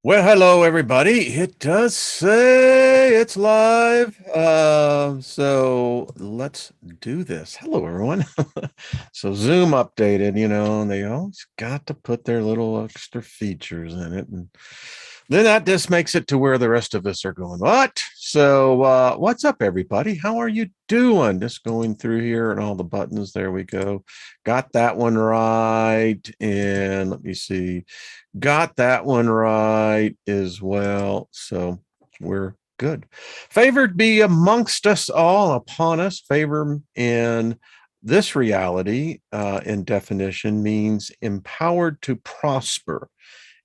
Well, hello, everybody. It does say it's live. So let's do this. Hello, everyone. So Zoom updated, and they always got to put their little extra features in it. And then that just makes it to where the rest of us are going, what? So what's up, everybody? How are you doing? Just going through here and all the buttons. There we go. Got that one right. And let me see. Got that one right as well. So we're good. Favored be amongst us all, upon us. Favor in this reality, in definition, means empowered to prosper.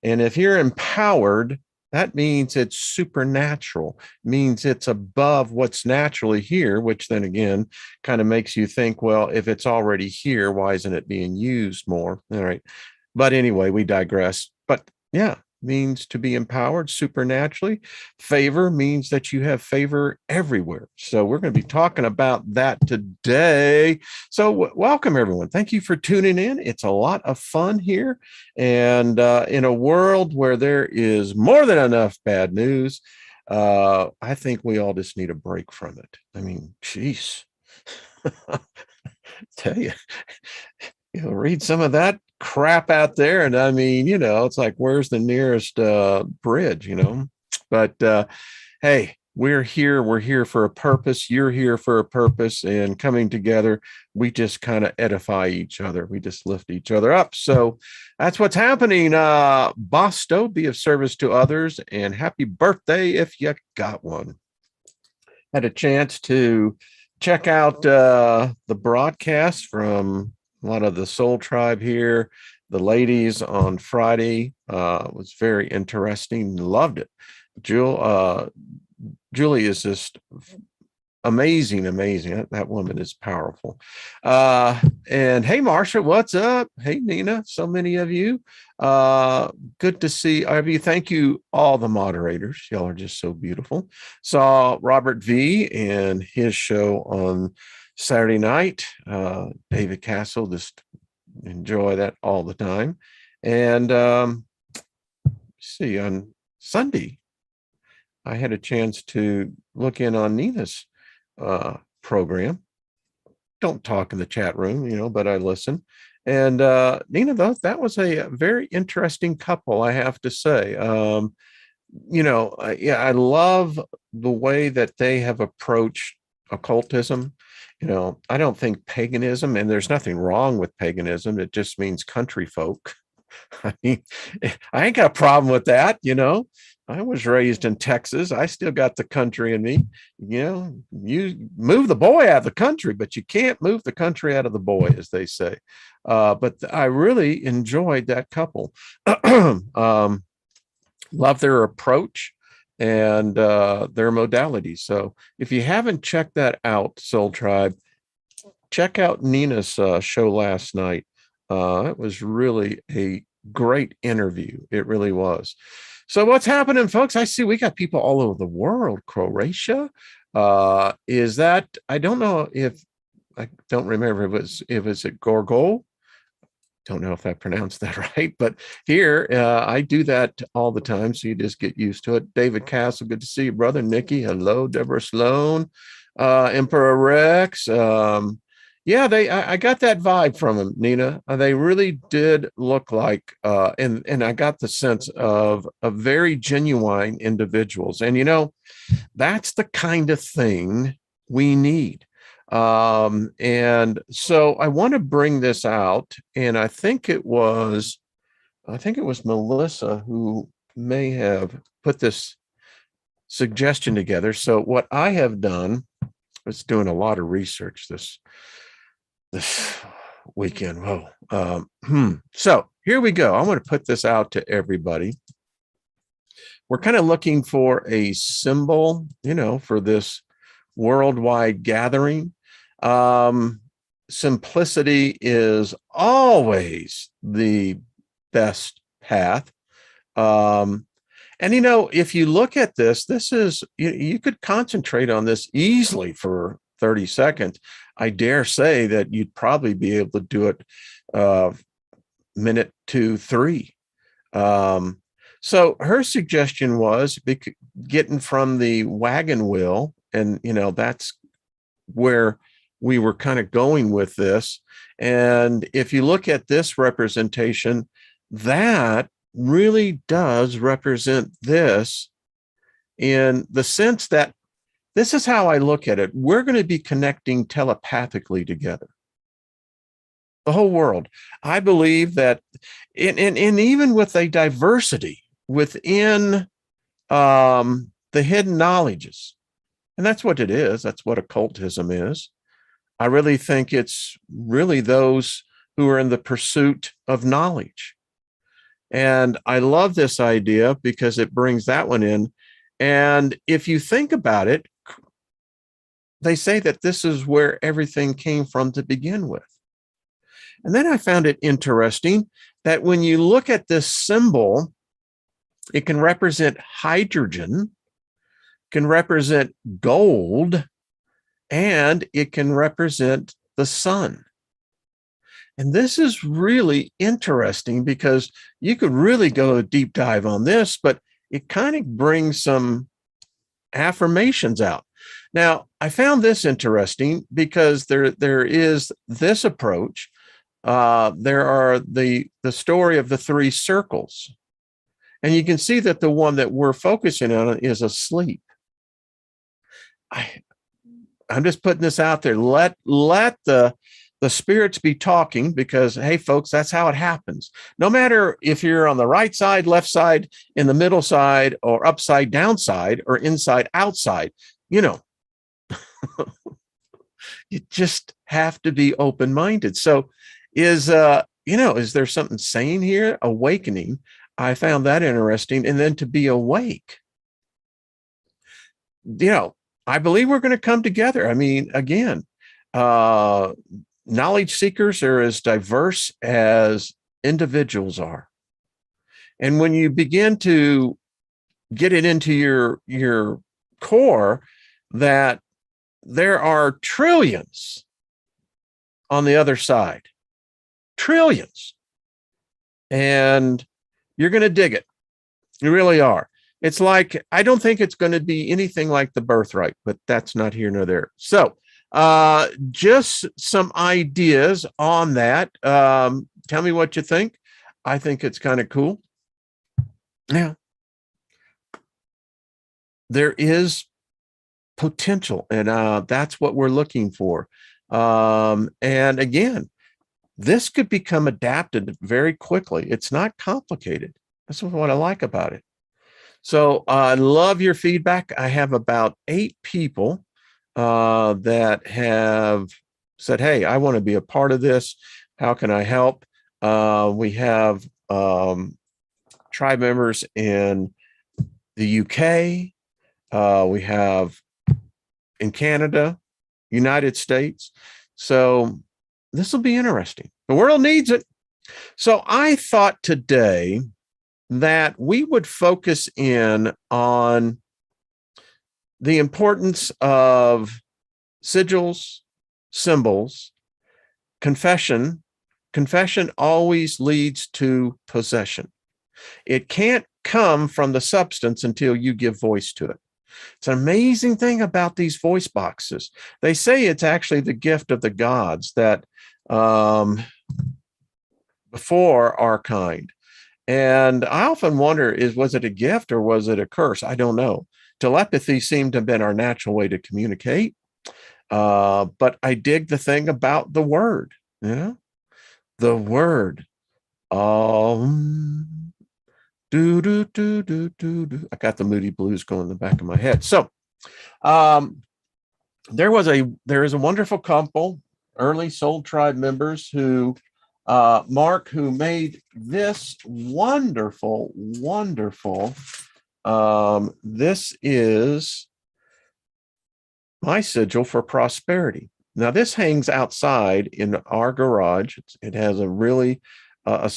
And if you're empowered, that means it's supernatural, means it's above what's naturally here, which then again kind of makes you think, well, if it's already here, why isn't it being used more? All right. But anyway, we digress. But yeah, means to be empowered supernaturally. Favor means that you have favor everywhere. So we're going to be talking about that today. So welcome, everyone. Thank you for tuning in. It's a lot of fun here. And in a world where there is more than enough bad news, I think we all just need a break from it. I mean, geez. Tell you, read some of that crap out there. And I mean, it's like, where's the nearest bridge, But hey, we're here for a purpose. You're here for a purpose, and coming together, we just kind of edify each other. We just lift each other up. So that's what's happening. Bosto, be of service to others, and happy birthday if you got one. Had a chance to check out the broadcast from a lot of the Soul Tribe here. The ladies on Friday was very interesting. Loved it. Julie is just amazing. That woman is powerful. And hey, Marsha, what's up? Hey, Nina, so many of you. Good to see of you. Thank you, all the moderators. Y'all are just so beautiful. Saw Robert V and his show on Saturday night. David Castle, just enjoy that all the time. And see, on Sunday, I had a chance to look in on Nina's program. Don't talk in the chat room, but I listen. And Nina, though, that was a very interesting couple, I have to say. Yeah, I love the way that they have approached occultism. I don't think paganism, and there's nothing wrong with paganism. It just means country folk. I mean, I ain't got a problem with that. I was raised in Texas. I still got the country in me. You move the boy out of the country, but you can't move the country out of the boy, as they say. But I really enjoyed that couple. Love their approach and their modality. So if you haven't checked that out, Soul Tribe, check out Nina's show last night. It was really a great interview. It really was. So what's happening, folks? I see we got people all over the world. Croatia. Is that, I don't know if, I don't remember if it's at Gorgol. Don't know if I pronounced that right, but here I do that all the time, so you just get used to it. David Castle, good to see you, brother. Nikki, hello. Deborah Sloan, Emperor Rex. Yeah, I got that vibe from them, Nina. They really did look like, and I got the sense of a very genuine individuals. And that's the kind of thing we need. And so I want to bring this out, and I think it was Melissa who may have put this suggestion together. So what I have done is doing a lot of research this weekend. Whoa. So here we go. I'm going to put this out to everybody. We're kind of looking for a symbol, for this worldwide gathering. Simplicity is always the best path. And if you look at this is, you could concentrate on this easily for 30 seconds. I dare say that you'd probably be able to do it minute 2, 3. So her suggestion was getting from the wagon wheel, and that's where we were kind of going with this. And if you look at this representation, that really does represent this, in the sense that this is how I look at it. We're going to be connecting telepathically together, the whole world. I believe that, and even with a diversity within the hidden knowledges, and that's what it is. That's what occultism is. I really think it's really those who are in the pursuit of knowledge. And I love this idea because it brings that one in. And if you think about it, they say that this is where everything came from to begin with. And then I found it interesting that when you look at this symbol, it can represent hydrogen, can represent gold, and it can represent the sun. And this is really interesting because you could really go a deep dive on this, but it kind of brings some affirmations out. Now, I found this interesting because there is this approach. There are the story of the three circles. And you can see that the one that we're focusing on is asleep. I'm just putting this out there. Let the spirits be talking, because, hey, folks, that's how it happens. No matter if you're on the right side, left side, in the middle side, or upside down side, or inside outside, you just have to be open-minded. So is there something saying here? Awakening. I found that interesting. And then to be awake. I believe we're going to come together. I mean, again, knowledge seekers are as diverse as individuals are. And when you begin to get it into your core that there are trillions on the other side, trillions, and you're going to dig it. You really are. It's like, I don't think it's going to be anything like the birthright, but that's not here nor there. So just some ideas on that. Tell me what you think. I think it's kind of cool. Now, there is potential, and that's what we're looking for. And again, this could become adapted very quickly. It's not complicated. That's what I like about it. So I love your feedback. I have about 8 people that have said, hey, I want to be a part of this. How can I help? We have tribe members in the UK. We have in Canada, United States. So this will be interesting. The world needs it. So I thought today that we would focus in on the importance of sigils, symbols, confession. Confession always leads to possession. It can't come from the substance until you give voice to it. It's an amazing thing about these voice boxes. They say it's actually the gift of the gods that before our kind. And I often wonder, was it a gift or was it a curse? I don't know. Telepathy seemed to have been our natural way to communicate. But I dig the thing about the word, the word. Do, do, do, do, do, do. I got the Moody Blues going in the back of my head. So there is a wonderful couple, early Soul Tribe members, who Mark, who made this wonderful. This is my sigil for prosperity. Now, this hangs outside in our garage. It has a really a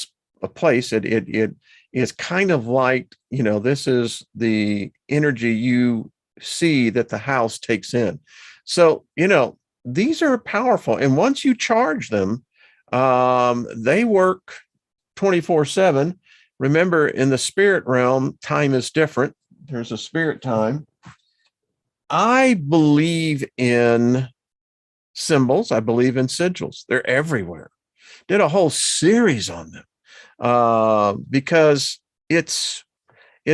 place. It is kind of like, this is the energy you see that the house takes in. So, these are powerful. And once you charge them, they work 24/7. remember, in the spirit realm, time is different. There's a spirit time. I believe in symbols. I believe in sigils. They're everywhere. Did a whole series on them because it's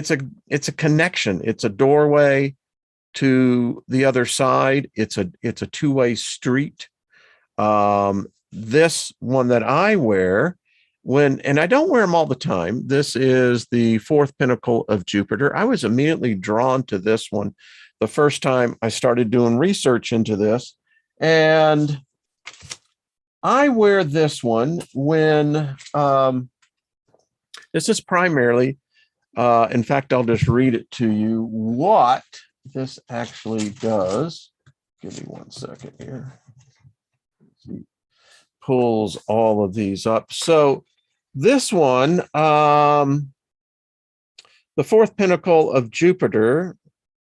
a connection. It's a doorway to the other side. It's a two-way street. This one that I wear and I don't wear them all the time. This is the fourth pinnacle of Jupiter. I was immediately drawn to this one the first time I started doing research into this. And I wear this one when this is primarily, in fact, I'll just read it to you what this actually does. Give me 1 second here. See, pulls all of these up. So this one, the fourth pinnacle of Jupiter,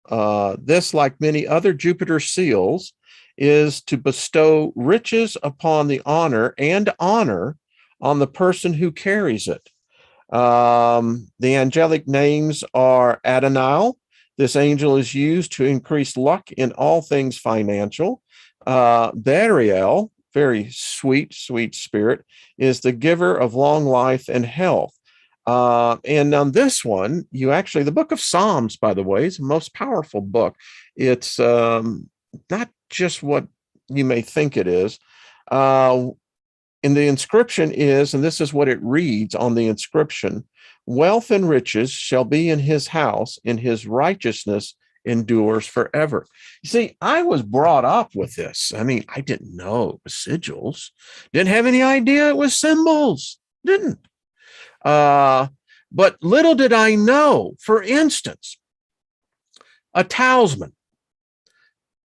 this, like many other Jupiter seals, is to bestow riches upon the honor on the person who carries it. The angelic names are Adonai. This angel is used to increase luck in all things financial. Burial, very sweet spirit, is the giver of long life and health. And on this one, the book of Psalms, by the way, is the most powerful book. It's not just what you may think it is. And the inscription is, and this is what it reads on the inscription: wealth and riches shall be in his house, and his righteousness endures forever. You see, I was brought up with this. I mean, I didn't know it was sigils. Didn't have any idea it was symbols. Didn't. But little did I know, for instance, a talisman.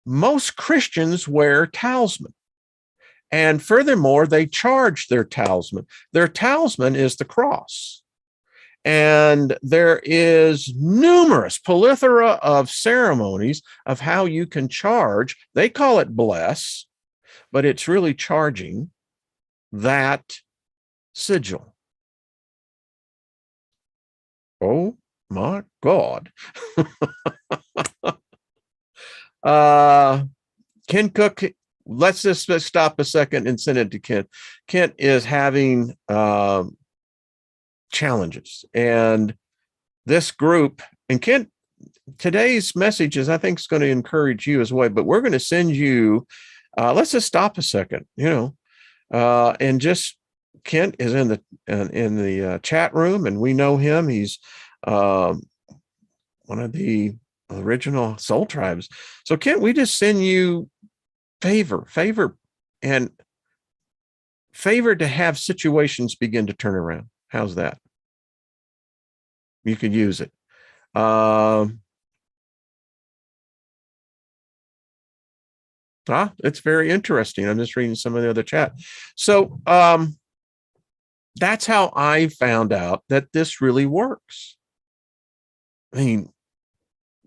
Most Christians wear talisman. And furthermore, they charge their talisman. Their talisman is the cross. And there is numerous plethora of ceremonies of how you can charge. They call it bless, but it's really charging that sigil. Oh my God. Ken Cook, let's just stop a second and send it to Kent. Kent is having challenges, and this group, and Kent, today's message is, I think, is going to encourage you as well, but we're going to send you, let's just stop a second, and just, Kent is in the chat room, and we know him. He's one of the original soul tribes. So Kent, we just send you favor to have situations begin to turn around. How's that? You could use it. It's very interesting. I'm just reading some of the other chat. So that's how I found out that this really works. I mean,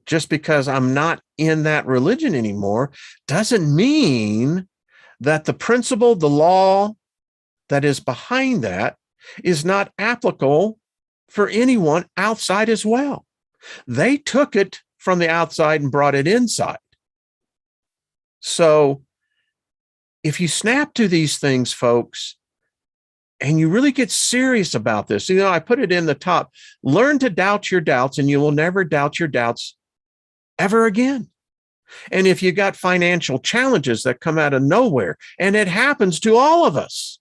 just because I'm not in that religion anymore doesn't mean that the principle, the law that is behind that is not applicable for anyone outside as well. They took it from the outside and brought it inside. So if you snap to these things, folks, and you really get serious about this, I put it in the top: learn to doubt your doubts, and you will never doubt your doubts ever again. And if you got financial challenges that come out of nowhere, and it happens to all of us,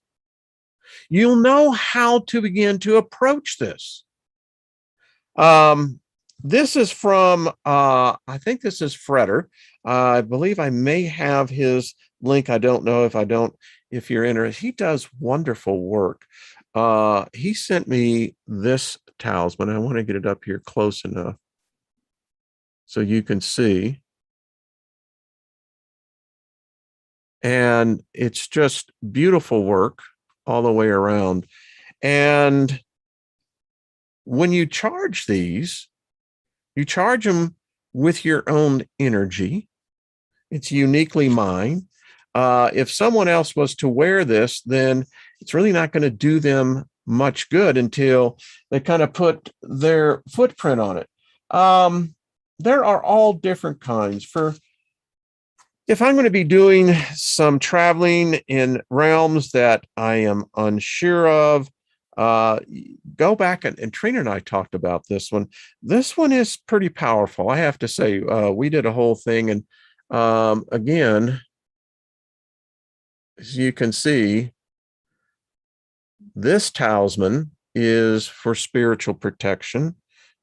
you'll know how to begin to approach this. This is from, I think this is Freder. I believe I may have his link. I don't know if you're interested. He does wonderful work. He sent me this talisman. I want to get it up here close enough so you can see. And it's just beautiful work all the way around. And when you charge these, you charge them with your own energy. It's uniquely mine. If someone else was to wear this, then it's really not going to do them much good until they kind of put their footprint on it. There are all different kinds. For if I'm going to be doing some traveling in realms that I am unsure of, go back and Trina and I talked about this one. This one is pretty powerful, I have to say. We did a whole thing, and again, as you can see, this talisman is for spiritual protection.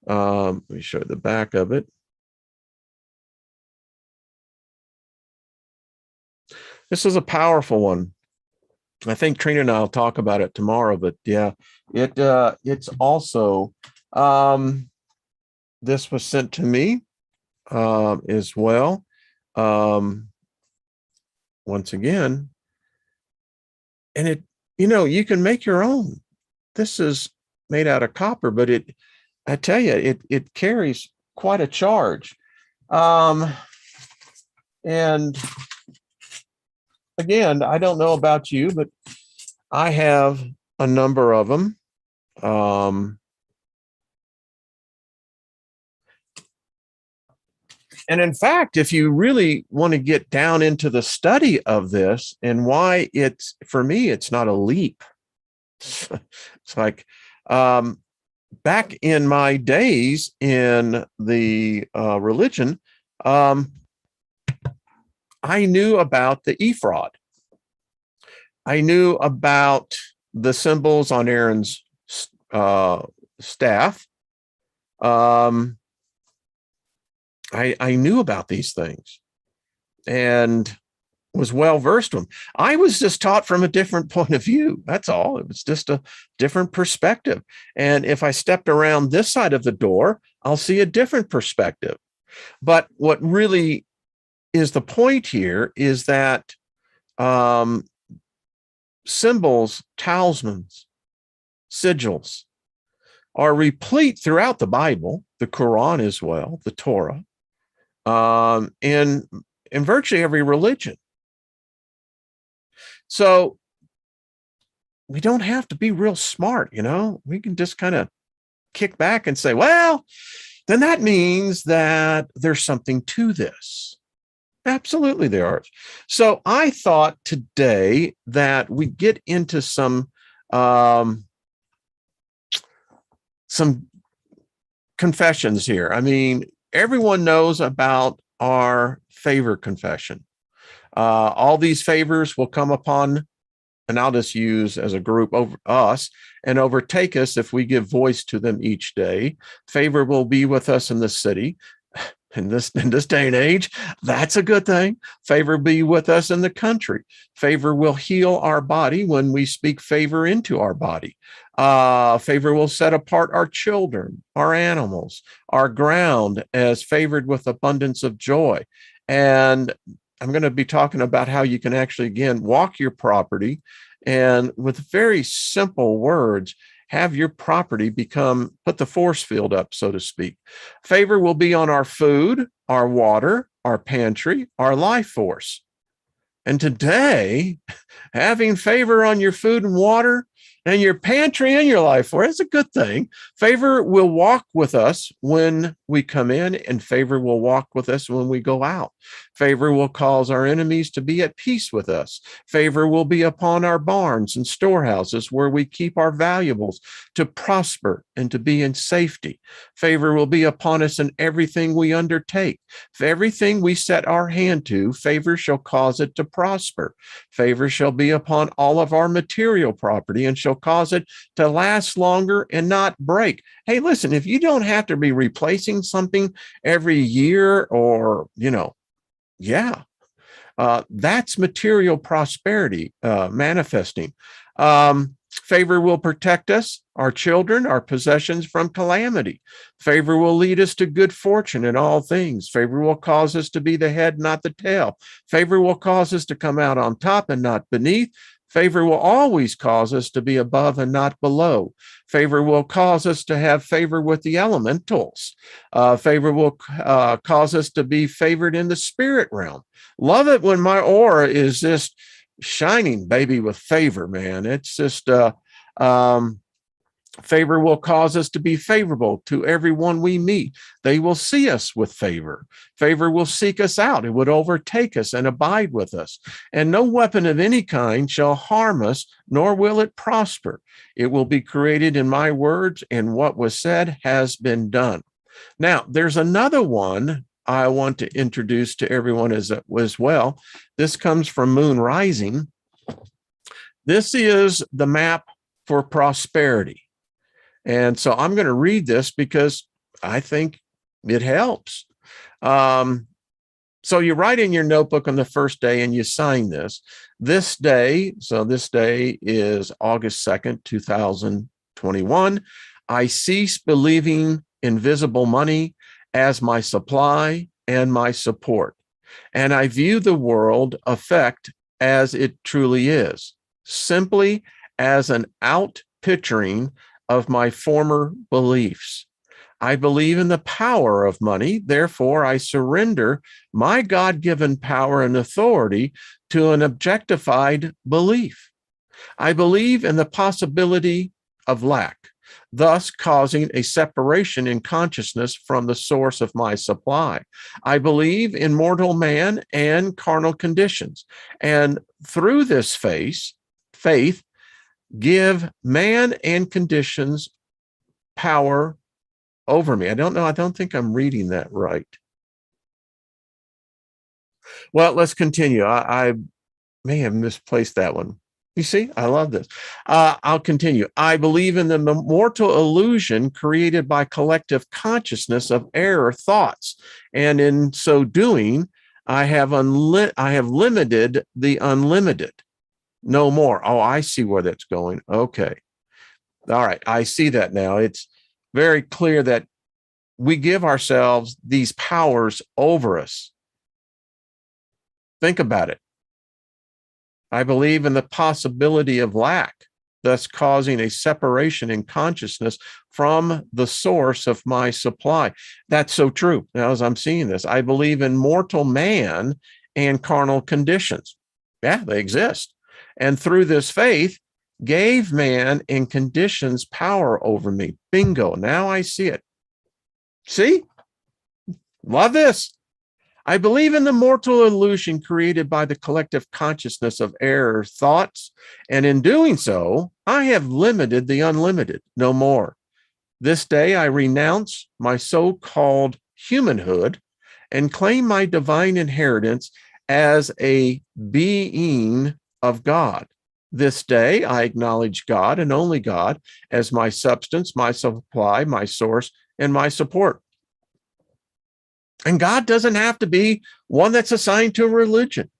Let me show the back of it. This is a powerful one. I think Trina and I'll talk about it tomorrow, but yeah, it's also, this was sent to me as well. Once again, and it, you can make your own. This is made out of copper, but I tell you, it carries quite a charge. And again, I don't know about you, but I have a number of them. And in fact, if you really want to get down into the study of this and why for me, it's not a leap. It's like, back in my days in the religion, I knew about the ephod. I knew about the symbols on Aaron's staff. I knew about these things and was well versed in them. I was just taught from a different point of view. That's all. It was just a different perspective. And if I stepped around this side of the door, I'll see a different perspective. But what really is the point here is that symbols, talismans, sigils are replete throughout the Bible, the Quran as well, the Torah, in virtually every religion. So we don't have to be real smart, we can just kind of kick back and say, well, then that means that there's something to this. Absolutely there are. So I thought today that we get into some confessions here. I mean, everyone knows about our favor confession. All these favors will come upon, and I'll just use as a group, over us and overtake us if we give voice to them each day. Favor will be with us in the city. In this day and age, that's a good thing. Favor be with us in the country. Favor will heal our body when we speak favor into our body. Favor will set apart our children, our animals, our ground as favored with abundance of joy. And I'm going to be talking about how you can actually, again, walk your property and with very simple words, have your property put the force field up, so to speak. Favor will be on our food, our water, our pantry, our life force. And today, having favor on your food and water and your pantry and your life force is a good thing. Favor will walk with us when we come in, and favor will walk with us when we go out. Favor will cause our enemies to be at peace with us. Favor will be upon our barns and storehouses where we keep our valuables to prosper and to be in safety. Favor will be upon us in everything we undertake. For everything we set our hand to, favor shall cause it to prosper. Favor shall be upon all of our material property and shall cause it to last longer and not break. Hey, listen, if you don't have to be replacing something every year or, that's material prosperity manifesting. Favor will protect us, our children, our possessions from calamity. Favor will lead us to good fortune in all things. Favor will cause us to be the head, not the tail. Favor will cause us to come out on top and not beneath. Favor will always cause us to be above and not below. Favor will cause us to have favor with the elementals. Favor will cause us to be favored in the spirit realm. Love it when my aura is just shining, baby, with favor, man. It's just, Favor will cause us to be favorable to everyone we meet. They will see us with favor. Favor will seek us out. It would overtake us and abide with us. And no weapon of any kind shall harm us, nor will it prosper. It will be created in my words, and what was said has been done. Now, there's another one I want to introduce to everyone as well. This comes from Moon Rising. This is the map for prosperity. And so I'm going to read this because I think it helps. So you write in your notebook on the first day and you sign this. This day is August 2nd, 2021. I cease believing in visible money as my supply and my support. And I view the world effect as it truly is, simply as an outpicturing of my former beliefs. I believe in the power of money. Therefore, I surrender my God-given power and authority to an objectified belief. I believe in the possibility of lack, thus causing a separation in consciousness from the source of my supply. I believe in mortal man and carnal conditions, and through this faith, give man and conditions power over me. I don't think I'm reading that right. Well, let's continue. I may have misplaced that one. You see, I love this. I'll continue. I believe in the mortal illusion created by collective consciousness of error thoughts. And in so doing, I have limited the unlimited. No more. Oh, I see where that's going. Okay. All right. I see that now. It's very clear that we give ourselves these powers over us. Think about it. I believe in the possibility of lack, thus causing a separation in consciousness from the source of my supply. That's so true. Now, as I'm seeing this, I believe in mortal man and carnal conditions. Yeah, they exist. And through this faith, gave man and conditions power over me. Bingo. Now I see it. See? Love this. I believe in the mortal illusion created by the collective consciousness of error thoughts. And in doing so, I have limited the unlimited. No more. This day, I renounce my so-called humanhood and claim my divine inheritance as a being of God. This day, I acknowledge God and only God as my substance, my supply, my source, and my support. And God doesn't have to be one that's assigned to a religion.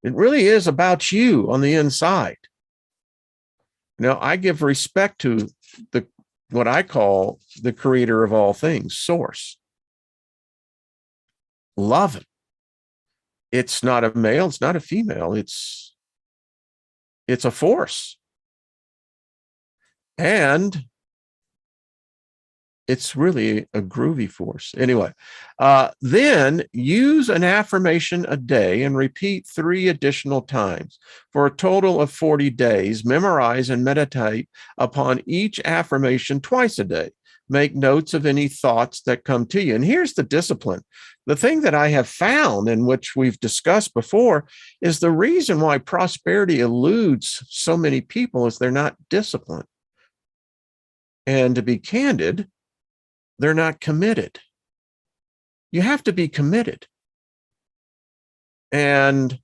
It really is about you on the inside. Now, I give respect to what I call the creator of all things, source. Love it. It's not a male, it's not a female, it's a force. And it's really a groovy force. Anyway, then use an affirmation a day and repeat 3 additional times for a total of 40 days. Memorize and meditate upon each affirmation twice a day. Make notes of any thoughts that come to you. And here's the discipline. The thing that I have found, and which we've discussed before, is the reason why prosperity eludes so many people is they're not disciplined. And to be candid, they're not committed. You have to be committed. And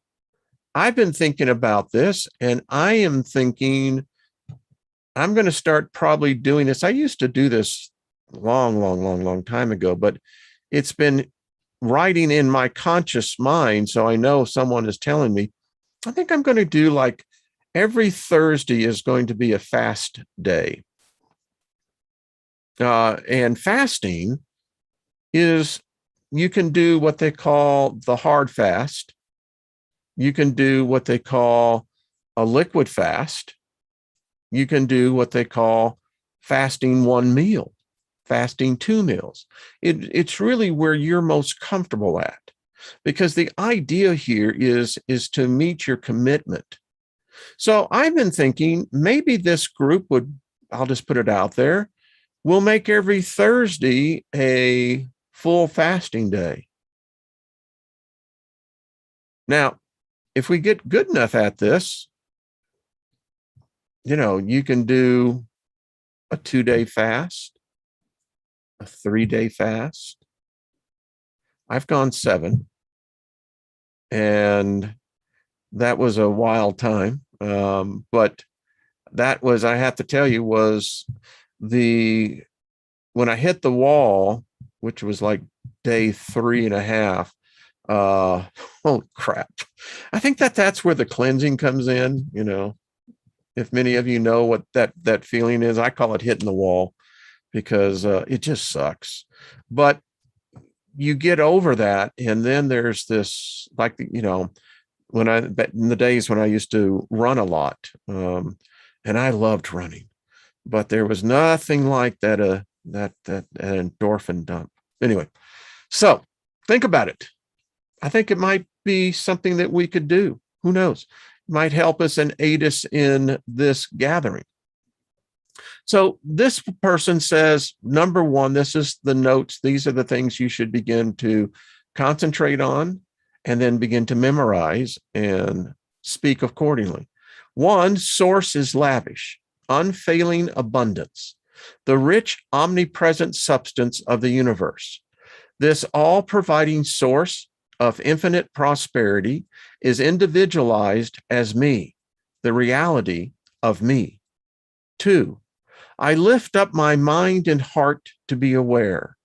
I've been thinking about this, and I am thinking I'm going to start probably doing this. I used to do this long time ago, but it's been writing in my conscious mind. So I know someone is telling me, I think I'm going to do like every Thursday is going to be a fast day. And fasting is, you can do what they call the hard fast. You can do what they call a liquid fast. You can do what they call fasting 1 meal, fasting 2 meals. It's really where you're most comfortable at, because the idea here is to meet your commitment. So I've been thinking maybe this group would I'll just put it out there. We'll make every Thursday a full fasting day. Now, if we get good enough at this, you can do a 2-day fast, a 3-day fast. I've gone 7, and that was a wild time. But that was, I have to tell you, was when I hit the wall, which was like day 3.5. Oh crap. I think that's where the cleansing comes in. If many of you know what that feeling is, I call it hitting the wall, because it just sucks. But you get over that, and then there's this, like, when in the days when I used to run a lot, and I loved running, but there was nothing like that endorphin dump. Anyway, so think about it. I think it might be something that we could do. Who knows? It might help us and aid us in this gathering. So this person says, number 1, this is the notes. These are the things you should begin to concentrate on, and then begin to memorize and speak accordingly. 1, source is lavish, unfailing abundance, the rich, omnipresent substance of the universe. This all-providing source of infinite prosperity is individualized as me, the reality of me. 2, I lift up my mind and heart to be aware,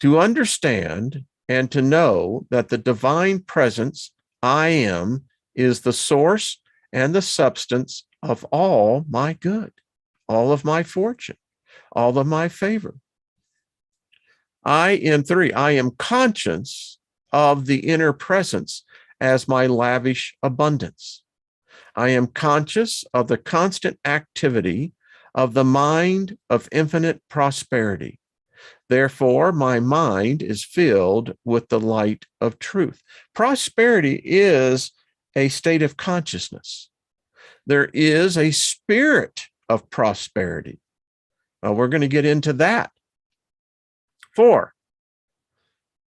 to understand, and to know that the divine presence I am is the source and the substance of all my good, all of my fortune, all of my favor. 3, I am conscious of the inner presence as my lavish abundance. I am conscious of the constant activity of the mind of infinite prosperity. Therefore, my mind is filled with the light of truth. Prosperity is a state of consciousness. There is a spirit of prosperity. We're going to get into that. 4,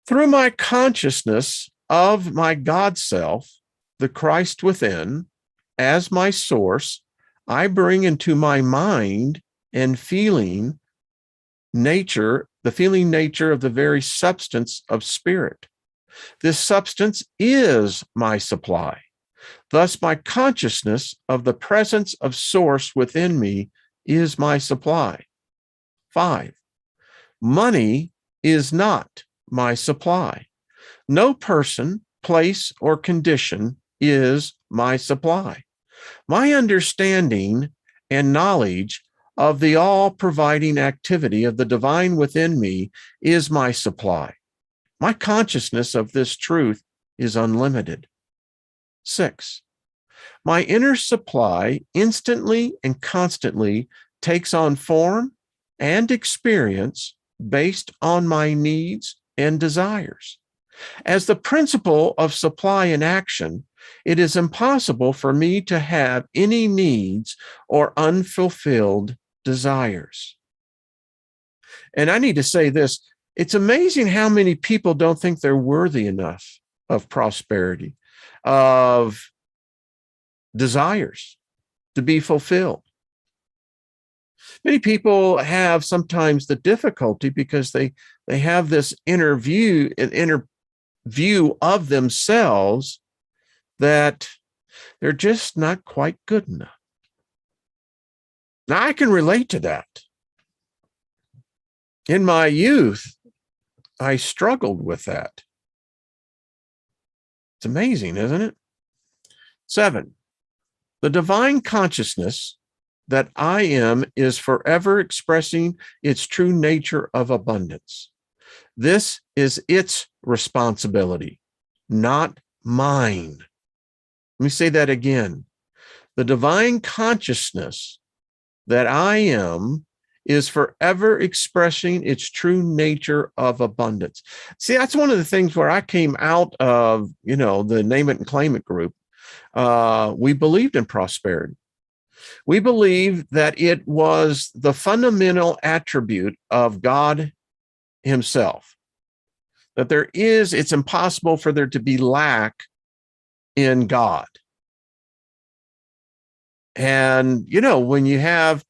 through my consciousness of my God self, the Christ within, as my source, I bring into my mind and feeling nature, the feeling nature of the very substance of spirit. This substance is my supply. Thus, my consciousness of the presence of source within me is my supply. 5, money is not my supply. No person, place, or condition is my supply. My understanding and knowledge of the all-providing activity of the divine within me is my supply. My consciousness of this truth is unlimited. 6, my inner supply instantly and constantly takes on form and experience based on my needs and desires. As the principle of supply in action, it is impossible for me to have any needs or unfulfilled desires. And I need to say this, it's amazing how many people don't think they're worthy enough of prosperity, of desires to be fulfilled. Many people have sometimes the difficulty because they have this inner view of themselves that they're just not quite good enough. Now, I can relate to that. In my youth, I struggled with that. It's amazing, isn't it? 7, the divine consciousness that I am is forever expressing its true nature of abundance. This is its responsibility, not mine. Let me say that again. The divine consciousness that I am is forever expressing its true nature of abundance. See, that's one of the things where I came out of, the Name It and Claim It group. We believed in prosperity. We believe that it was the fundamental attribute of God himself, that it's impossible for there to be lack in God. And, when you have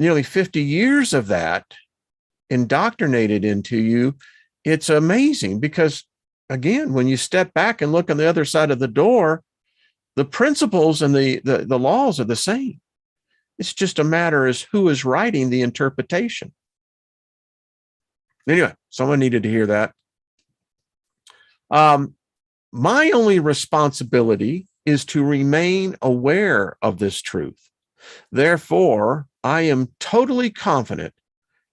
nearly 50 years of that indoctrinated into you, it's amazing because, again, when you step back and look on the other side of the door, the principles and the laws are the same. It's just a matter as who is writing the interpretation. Anyway, someone needed to hear that. My only responsibility is to remain aware of this truth. Therefore, I am totally confident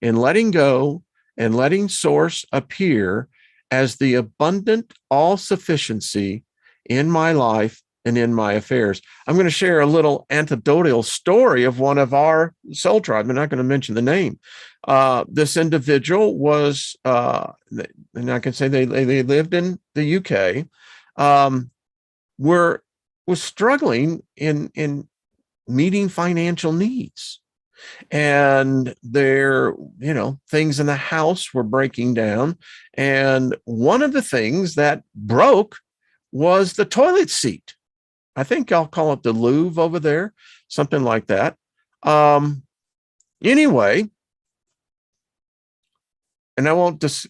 in letting go and letting Source appear as the abundant all-sufficiency in my life and in my affairs. I'm going to share a little anecdotal story of one of our soul tribe. I'm not going to mention the name. This individual was, and I can say they lived in the UK, was struggling in meeting financial needs. And their, things in the house were breaking down. And one of the things that broke was the toilet seat. I think I'll call it the Louvre over there, something like that. Anyway, and I won't just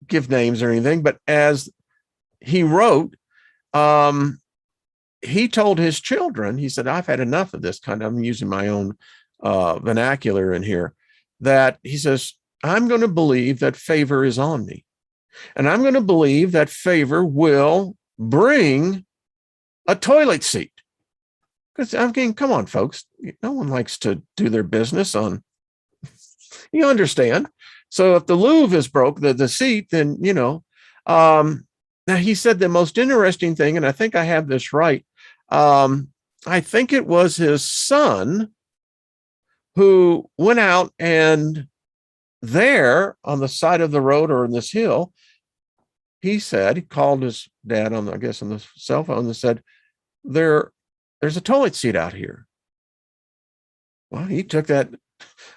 give names or anything, but as he wrote, he told his children, he said, I've had enough of this I'm using my own vernacular in here, that he says, I'm going to believe that favor is on me. And I'm going to believe that favor will bring a toilet seat. Because I'm getting, come on, folks. No one likes to do their business on, you understand. So if the Louvre is broke, the seat, then, now he said the most interesting thing, and I think I have this right. I think it was his son who went out, and there on the side of the road or in this hill, he called his dad on the cell phone and said, there's a toilet seat out here. Well, he took that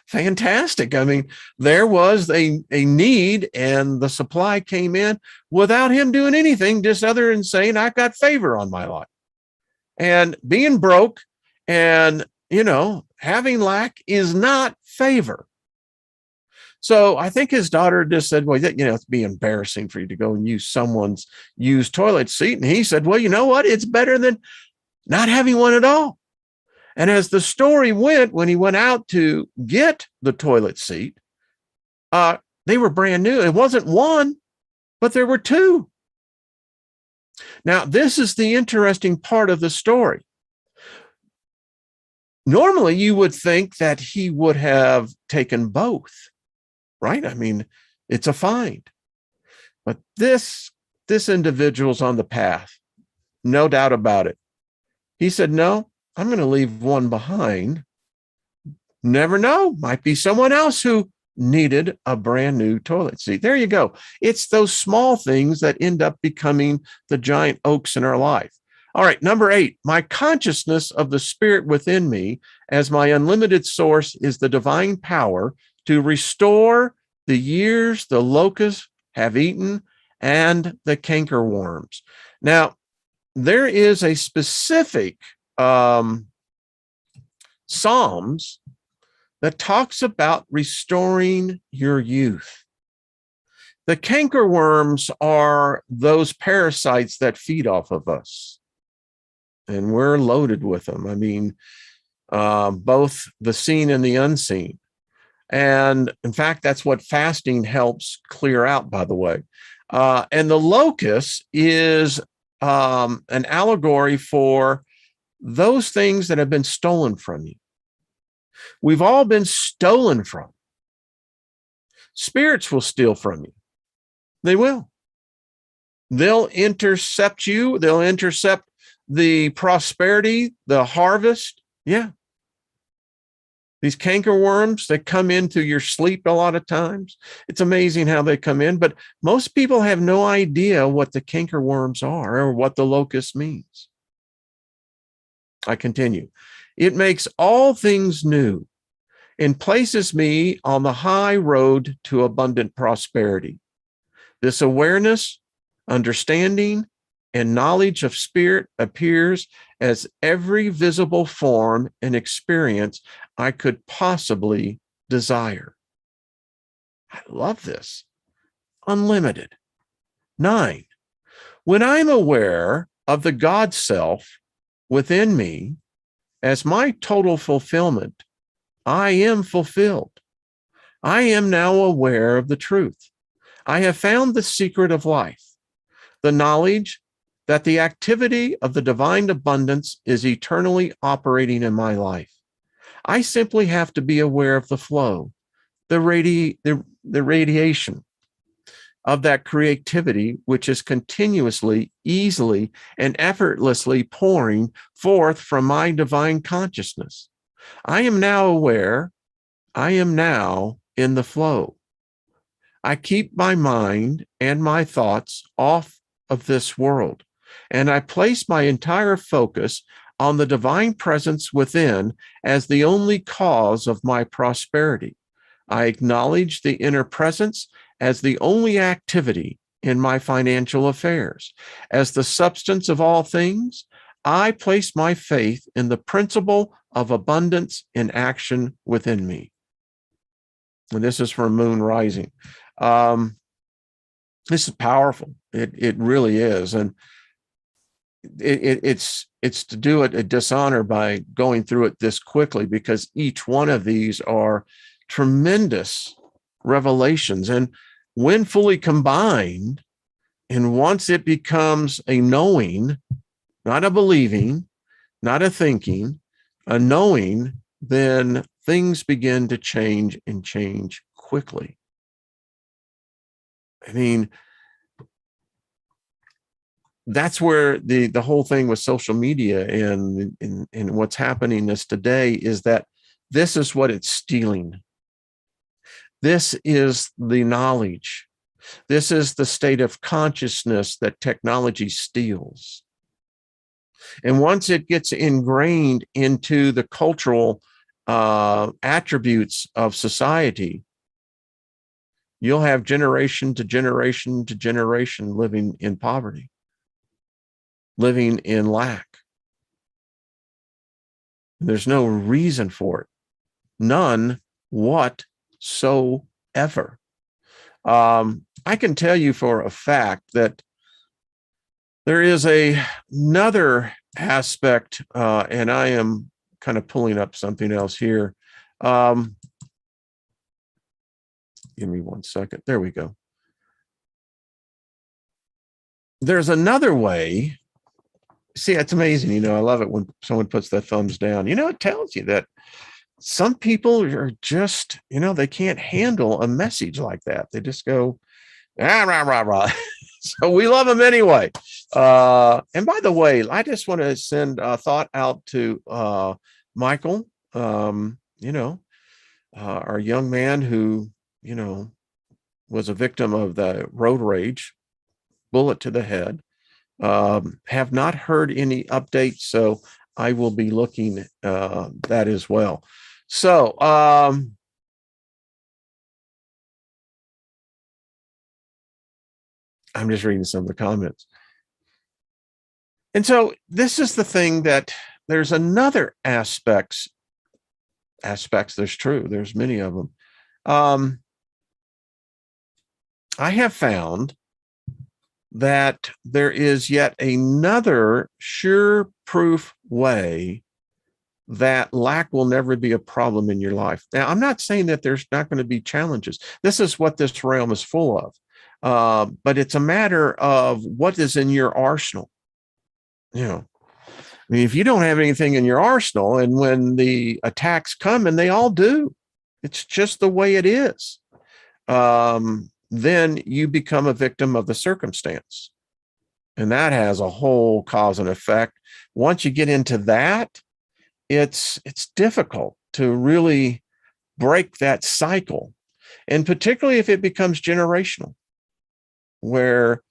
fantastic. I mean, there was a need and the supply came in without him doing anything, just other than saying, I've got favor on my life. And being broke and, having lack is not favor. So I think his daughter just said, well, it'd be embarrassing for you to go and use someone's used toilet seat. And he said, well, you know what? It's better than not having one at all. And as the story went, when he went out to get the toilet seat, they were brand new. It wasn't one, but there were two. Now, this is the interesting part of the story. Normally, you would think that he would have taken both, right? I mean, it's a find. But this individual's on the path, no doubt about it. He said, no, I'm going to leave one behind. Never know. Might be someone else who needed a brand new toilet seat. There you go. It's those small things that end up becoming the giant oaks in our life. All right, number 8, my consciousness of the spirit within me as my unlimited source is the divine power to restore the years the locusts have eaten and the cankerworms. Now, there is a specific Psalms that talks about restoring your youth. The cankerworms are those parasites that feed off of us, and we're loaded with them. I mean, both the seen and the unseen. And in fact, that's what fasting helps clear out, by the way. And the locust is an allegory for those things that have been stolen from you. We've all been stolen from. Spirits will steal from you. They will. They'll intercept you. They'll intercept the prosperity, the harvest. Yeah. These cankerworms that come in through your sleep a lot of times. It's amazing how they come in, but most people have no idea what the cankerworms are or what the locust means. I continue. It makes all things new and places me on the high road to abundant prosperity. This awareness, understanding, and knowledge of spirit appears as every visible form and experience I could possibly desire. I love this. Unlimited. 9. When I'm aware of the God self within me as my total fulfillment, I am fulfilled. I am now aware of the truth. I have found the secret of life, the knowledge that the activity of the divine abundance is eternally operating in my life. I simply have to be aware of the flow, the radiation of that creativity, which is continuously, easily, and effortlessly pouring forth from my divine consciousness. I am now aware. I am now in the flow. I keep my mind and my thoughts off of this world, and I place my entire focus on the divine presence within as the only cause of my prosperity. I acknowledge the inner presence as the only activity in my financial affairs. As the substance of all things, I place my faith in the principle of abundance in action within me. And this is from Moon Rising. This is powerful. It really is. And it's to do it a dishonor by going through it this quickly, because each one of these are tremendous revelations. And when fully combined, and once it becomes a knowing, not a believing, not a thinking, a knowing, then things begin to change, and change quickly. I mean, that's where the whole thing with social media and what's happening this today is that this is what it's stealing. This is the knowledge. This is the state of consciousness that technology steals. And once it gets ingrained into the cultural attributes of society, you'll have generation to generation to generation living in poverty, living in lack. There's no reason for it. None whatsoever. I can tell you for a fact that there is another aspect, and I am kind of pulling up something else here. Give me 1 second. There we go. There's another way. See, it's amazing. You know, I love it when someone puts their thumbs down. You know, it tells you that some people are just, you know, they can't handle a message like that. They just go, ah, rah, rah, rah. So we love them anyway. And by the way, I just want to send a thought out to Michael, you know, our young man who, you know, was a victim of the road rage, bullet to the head. Have not heard any updates, so I will be looking that as well. So I'm just reading some of the comments. And so this is the thing, that there's another aspects, there's many of them. I have found that there is yet another sure proof way that lack will never be a problem in your life. Now, I'm not saying that there's not going to be challenges. This is what this realm is full of. But it's a matter of what is in your arsenal. You know, I mean, if you don't have anything in your arsenal, and when the attacks come, and they all do, it's just the way it is, then you become a victim of the circumstance. And that has a whole cause and effect. Once you get into that, it's difficult to really break that cycle. And particularly if it becomes generational, where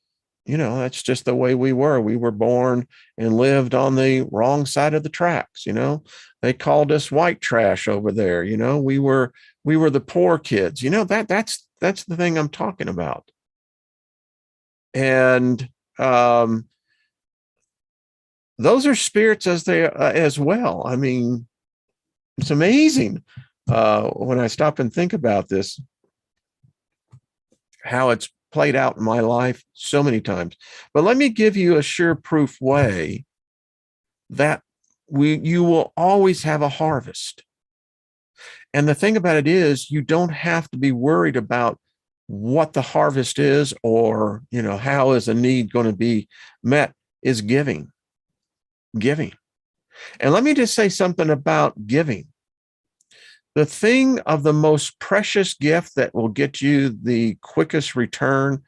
that's just the way we were. We were born and lived on the wrong side of the tracks. They called us white trash over there. We were the poor kids. That's the thing I'm talking about. And those are spirits as well. I mean, it's amazing when I stop and think about this, how it's played out in my life so many times. But let me give you a sure proof way that you will always have a harvest. And the thing about it is, you don't have to be worried about what the harvest is, or how is a need going to be met. Is giving. And let me just say something about giving. The thing of the most precious gift that will get you the quickest return,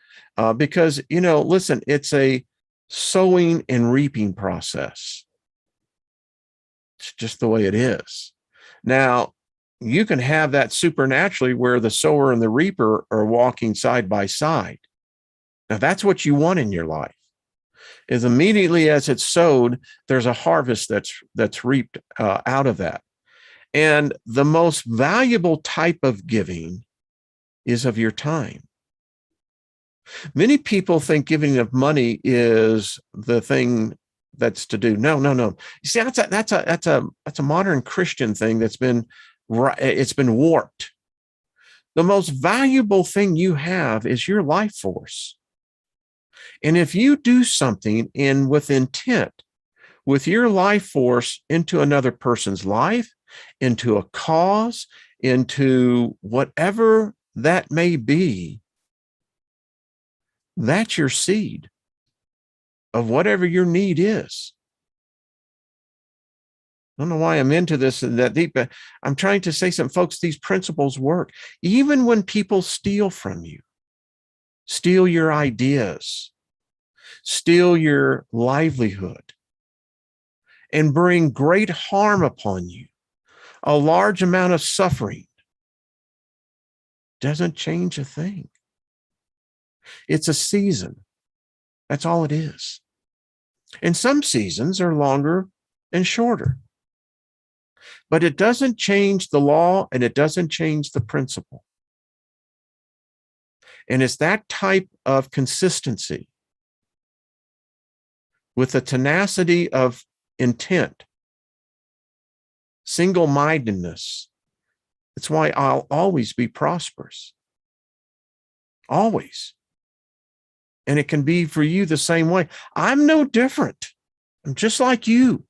because, listen, it's a sowing and reaping process. It's just the way it is. Now, you can have that supernaturally where the sower and the reaper are walking side by side. Now, that's what you want in your life, is immediately as it's sowed, there's a harvest that's reaped out of that. And the most valuable type of giving is of your time. Many people think giving of money is the thing that's to do. No. You see, that's a modern Christian thing it's been warped. The most valuable thing you have is your life force. And if you do something with intent, with your life force into another person's life, into a cause, into whatever that may be, that's your seed of whatever your need is. I don't know why I'm into this and that deep, but I'm trying to say something, folks. These principles work. Even when people steal from you, steal your ideas, steal your livelihood, and bring great harm upon you, a large amount of suffering, doesn't change a thing. It's a season. That's all it is. And some seasons are longer and shorter. But it doesn't change the law, and it doesn't change the principle. And it's that type of consistency with the tenacity of intent, single-mindedness. It's why I'll always be prosperous. Always. And it can be for you the same way. I'm no different. I'm just like you.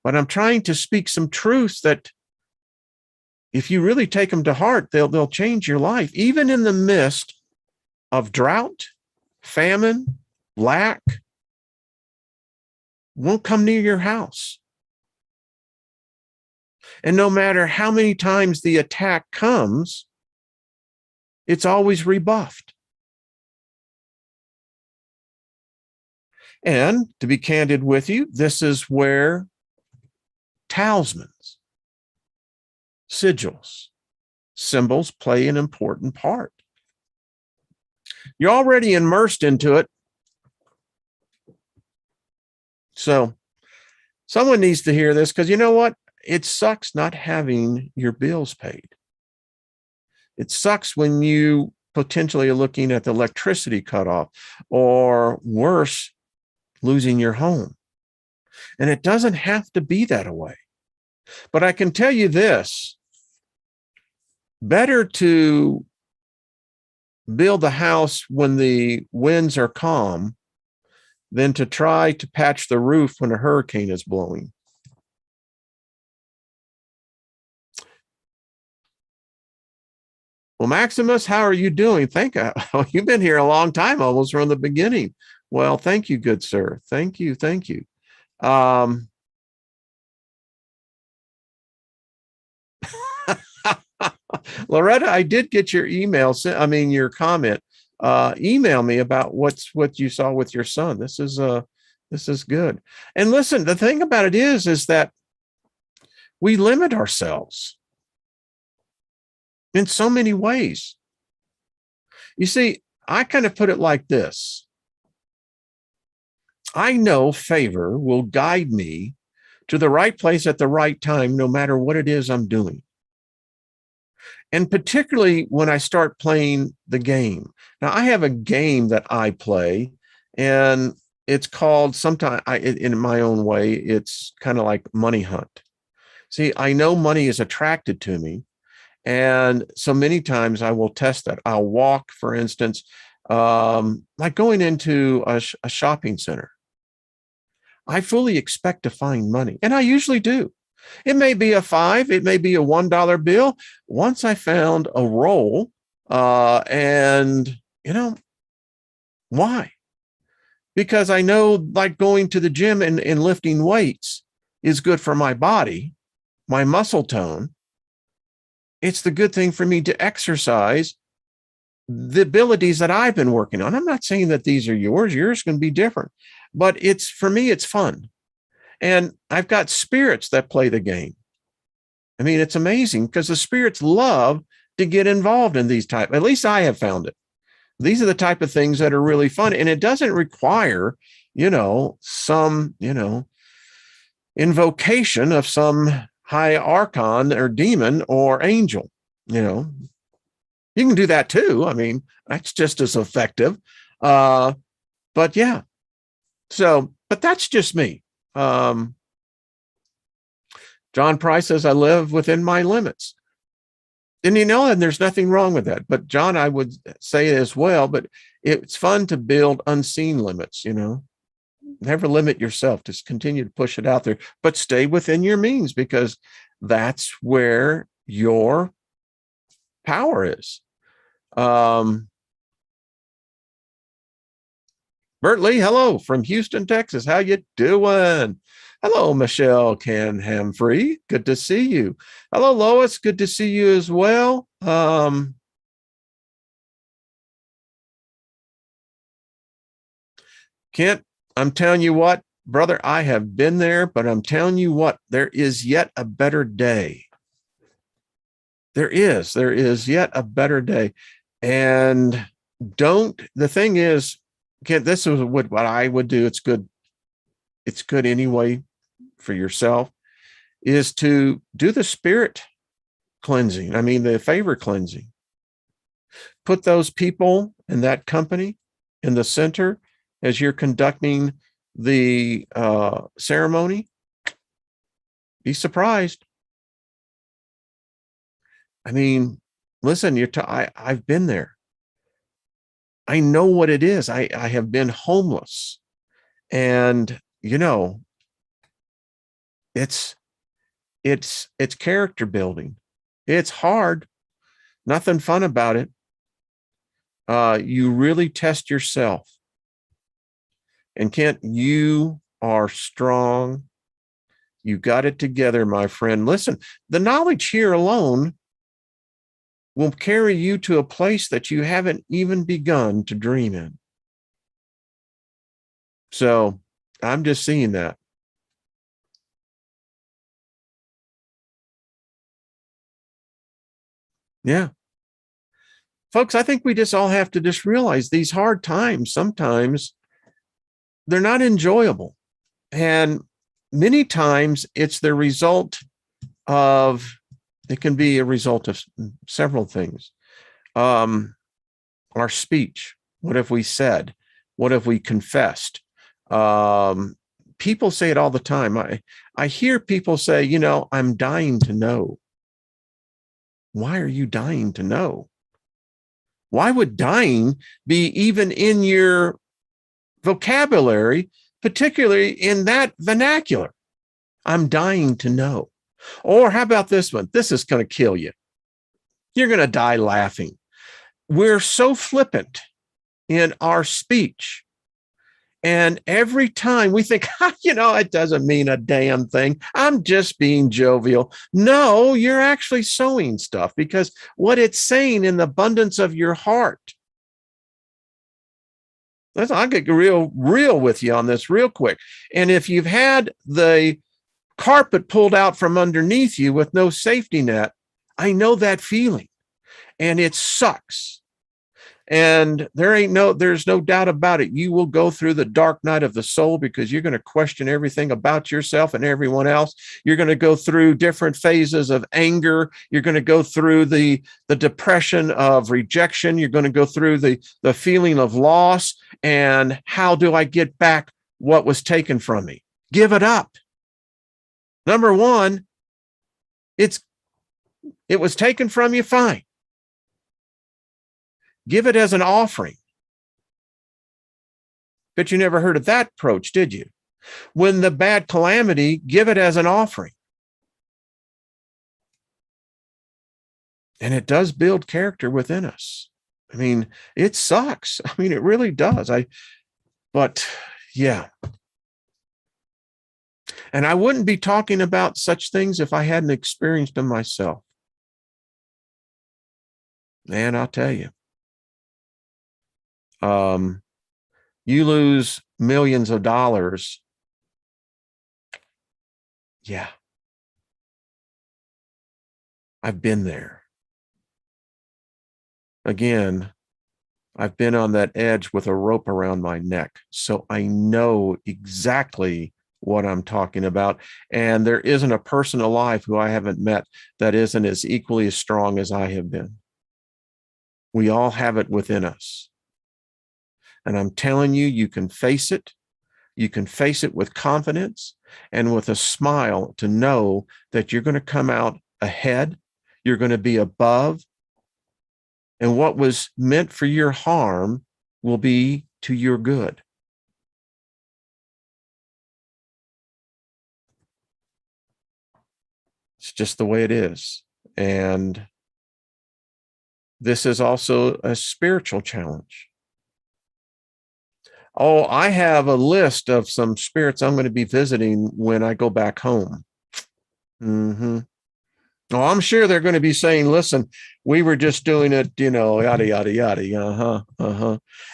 But I'm trying to speak some truths that if you really take them to heart, they'll change your life, even in the midst of drought, famine, lack. Won't come near your house. And no matter how many times the attack comes, it's always rebuffed. And to be candid with you, this is where talismans, sigils, symbols play an important part. You're already immersed into it. So someone needs to hear this, because you know what? It sucks not having your bills paid. It sucks when you potentially are looking at the electricity cutoff, or worse, losing your home. And it doesn't have to be that way. But I can tell you this, better to build a house when the winds are calm than to try to patch the roof when a hurricane is blowing. Well, Maximus, how are you doing? You've been here a long time, almost from the beginning. Well, thank you, good sir. Thank you. Loretta, I did get your email. Your comment. Email me about what you saw with your son. This is good. And listen, the thing about it is that we limit ourselves in so many ways. You see, I kind of put it like this. I know favor will guide me to the right place at the right time, no matter what it is I'm doing. And particularly when I start playing the game. Now, I have a game that I play, and it's called, sometimes in my own way, it's kind of like Money Hunt. See, I know money is attracted to me. And so many times I will test that. I'll walk, for instance, like going into a shopping center. I fully expect to find money, and I usually do. It may be a $5, it may be a $1 bill. Once I found a roll, and why? Because I know, like, going to the gym and lifting weights is good for my body, my muscle tone. It's the good thing for me to exercise the abilities that I've been working on. I'm not saying that these are yours. Yours can be different, but it's, for me, it's fun. And I've got spirits that play the game. I mean, it's amazing because the spirits love to get involved in these type. At least I have found it. These are the type of things that are really fun. And it doesn't require, some, invocation of some high archon or demon or angel. You can do that too. I mean, that's just as effective. But yeah. So, but that's just me. John Price says, I live within my limits. And and there's nothing wrong with that. But John, I would say as well, but it's fun to build unseen limits, Never limit yourself. Just continue to push it out there, but stay within your means, because that's where your power is. Bert Lee, hello from Houston, Texas. How you doing? Hello, Michelle Canham-Free. Good to see you. Hello, Lois. Good to see you as well. Kent, I'm telling you what, brother, I have been there, but I'm telling you what, there is yet a better day. There is yet a better day. And the thing is, Kent, this is what I would do. It's good anyway for yourself, is to do the spirit cleansing. I mean, the favor cleansing. Put those people in that company in the center as you're conducting the ceremony. Be surprised. I mean, listen, I've been there. I know what it is. I have been homeless, and it's character building. It's hard. Nothing fun about it. You really test yourself. And Kent, you are strong. You got it together, my friend. Listen, the knowledge here alone will carry you to a place that you haven't even begun to dream in. So I'm just seeing that. Yeah. Folks, I think we just all have to just realize these hard times, sometimes they're not enjoyable. And many times it can be a result of several things. Our speech. What have we said? What have we confessed? People say it all the time. I hear people say, I'm dying to know. Why are you dying to know? Why would dying be even in your vocabulary, particularly in that vernacular? I'm dying to know. Or how about this one? This is going to kill you. You're going to die laughing. We're so flippant in our speech. And every time we think, it doesn't mean a damn thing. I'm just being jovial. No, you're actually sowing stuff, because what it's saying in the abundance of your heart. I'll get real with you on this real quick. And if you've had the carpet pulled out from underneath you with no safety net, I know that feeling. And it sucks. And there's no doubt about it. You will go through the dark night of the soul because you're going to question everything about yourself and everyone else. You're going to go through different phases of anger. You're going to go through the depression of rejection. You're going to go through the feeling of loss. And how do I get back what was taken from me? Give it up. Number one, it was taken from you, fine. Give it as an offering. But you never heard of that approach, did you? When the bad calamity, give it as an offering. And it does build character within us. I mean, it sucks. I mean, it really does. But yeah. And I wouldn't be talking about such things if I hadn't experienced them myself. Man, I'll tell you. You lose millions of dollars. Yeah. I've been there. Again, I've been on that edge with a rope around my neck. So I know exactly what I'm talking about. And there isn't a person alive who I haven't met that isn't as equally as strong as I have been. We all have it within us. And I'm telling you, you can face it. You can face it with confidence and with a smile to know that you're going to come out ahead. You're going to be above. And what was meant for your harm will be to your good. It's just the way it is. And this is also a spiritual challenge. Oh, I have a list of some spirits I'm going to be visiting when I go back home. Oh, I'm sure they're going to be saying, listen, we were just doing it, yada, yada, yada.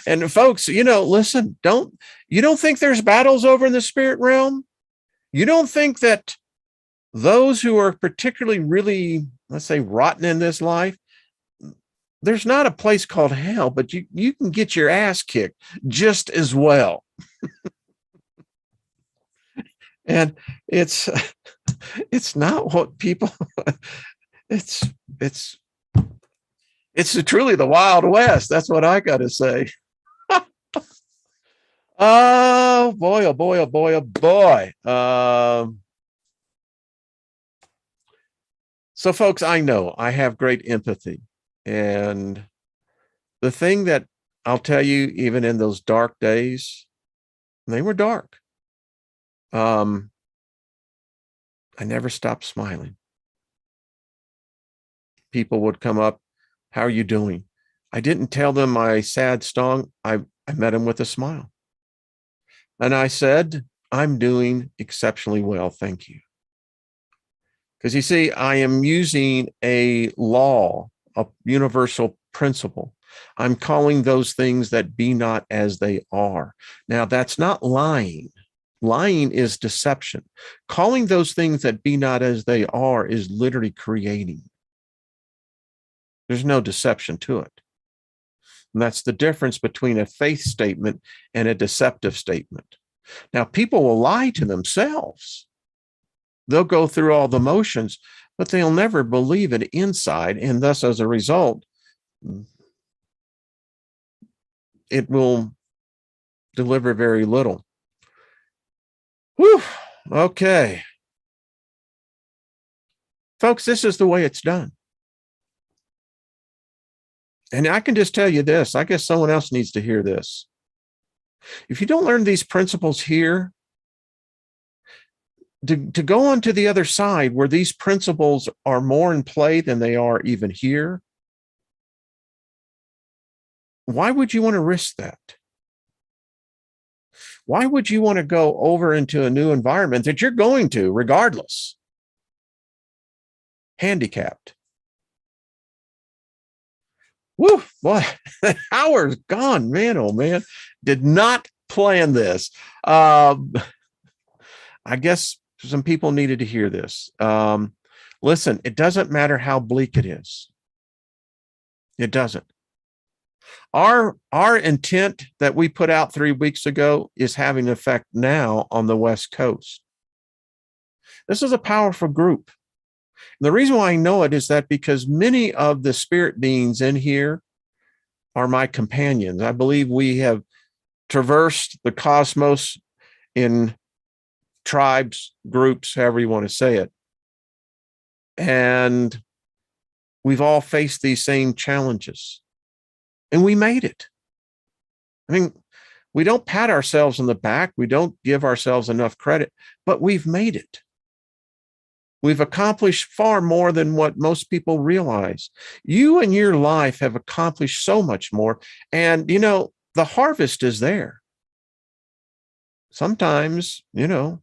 And folks, listen, you don't think there's battles over in the spirit realm? You don't think that those who are particularly really, let's say, rotten in this life, there's not a place called hell, but you can get your ass kicked just as well. And it's not what people, it's truly the Wild West. That's what I got to say. Oh boy, oh boy, oh boy, oh boy. So folks, I know I have great empathy. And the thing that I'll tell you, even in those dark days, they were dark. I never stopped smiling. People would come up, how are you doing? I didn't tell them my sad song. I met them with a smile. And I said, I'm doing exceptionally well. Thank you. Because you see, I am using a law, a universal principle. I'm calling those things that be not as they are. Now, that's not lying. Lying is deception. Calling those things that be not as they are is literally creating. There's no deception to it. And that's the difference between a faith statement and a deceptive statement. Now, people will lie to themselves. They'll go through all the motions, but they'll never believe it inside. And thus, as a result, it will deliver very little. Whew. Okay. Folks, this is the way it's done. And I can just tell you this, I guess someone else needs to hear this. If you don't learn these principles here, to go on to the other side where these principles are more in play than they are even here, why would you want to risk that? Why would you want to go over into a new environment that you're going to regardless? Handicapped. Woo, boy, the hour's gone, man. Oh, man. Did not plan this. I guess some people needed to hear this. Listen, it doesn't matter how bleak it is. It doesn't. Our intent that we put out 3 weeks ago is having an effect now on the West Coast. This is a powerful group. And the reason why I know it is that because many of the spirit beings in here are my companions. I believe we have traversed the cosmos in tribes, groups, however you want to say it. And we've all faced these same challenges. And we made it. I mean, we don't pat ourselves on the back. We don't give ourselves enough credit, but we've made it. We've accomplished far more than what most people realize. You and your life have accomplished so much more. And, the harvest is there. Sometimes, people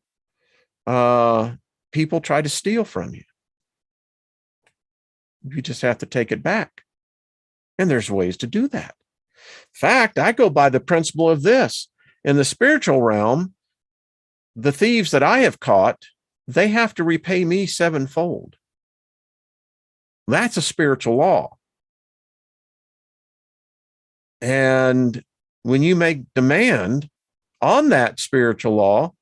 try to steal from you. You just have to take it back. And there's ways to do that. In fact, I go by the principle of this. In the spiritual realm, the thieves that I have caught, they have to repay me sevenfold. That's a spiritual law. And when you make demand on that spiritual law,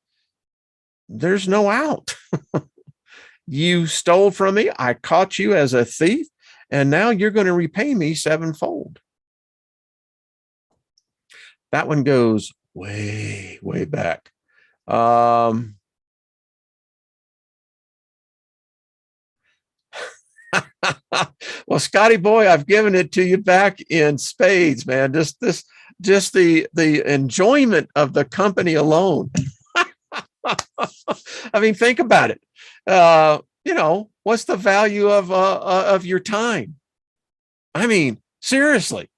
there's no out. You stole from me. I caught you as a thief. And now you're going to repay me sevenfold. That one goes way, way back. Well, Scotty boy, I've given it to you back in spades, man. Just the enjoyment of the company alone. I mean, think about it. What's the value of your time? I mean, seriously,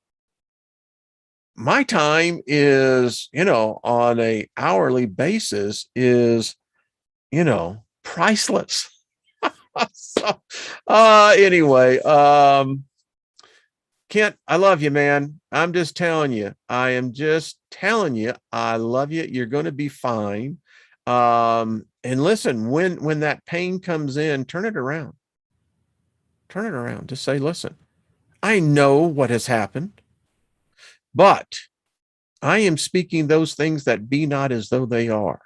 my time is, on a hourly basis is, priceless. So, anyway, Kent, I love you, man. I'm just telling you. I am just telling you, I love you. You're going to be fine. And listen, when that pain comes in, turn it around. Turn it around. Just say, listen, I know what has happened, but I am speaking those things that be not as though they are.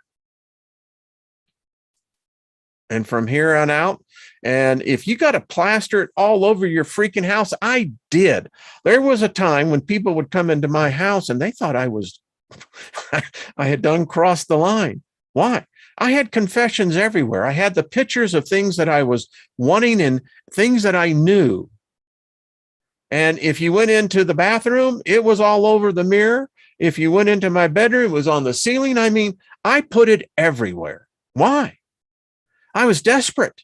And from here on out, and if you got to plaster it all over your freaking house, I did. There was a time when people would come into my house and they thought I had done crossed the line. Why? I had confessions everywhere. I had the pictures of things that I was wanting and things that I knew. And if you went into the bathroom, it was all over the mirror. If you went into my bedroom, it was on the ceiling. I mean, I put it everywhere. Why? I was desperate.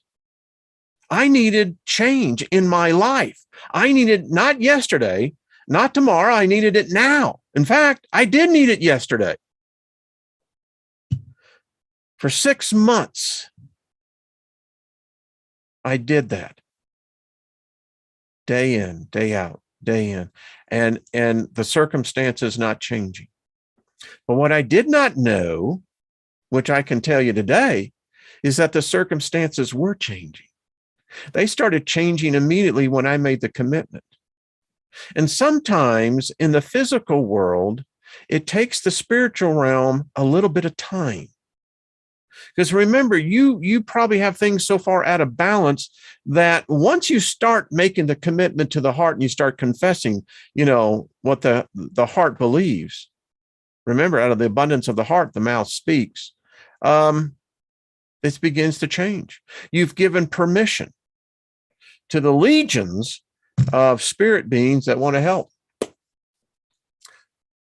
I needed change in my life. I needed not yesterday, not tomorrow. I needed it now. In fact, I did need it yesterday. For 6 months, I did that. Day in, day out, day in. And the circumstances not changing. But what I did not know, which I can tell you today, is that the circumstances were changing. They started changing immediately when I made the commitment. And sometimes in the physical world, it takes the spiritual realm a little bit of time. Because remember, you probably have things so far out of balance that once you start making the commitment to the heart and you start confessing, what the heart believes. Remember, out of the abundance of the heart, the mouth speaks. This begins to change. You've given permission to the legions of spirit beings that want to help.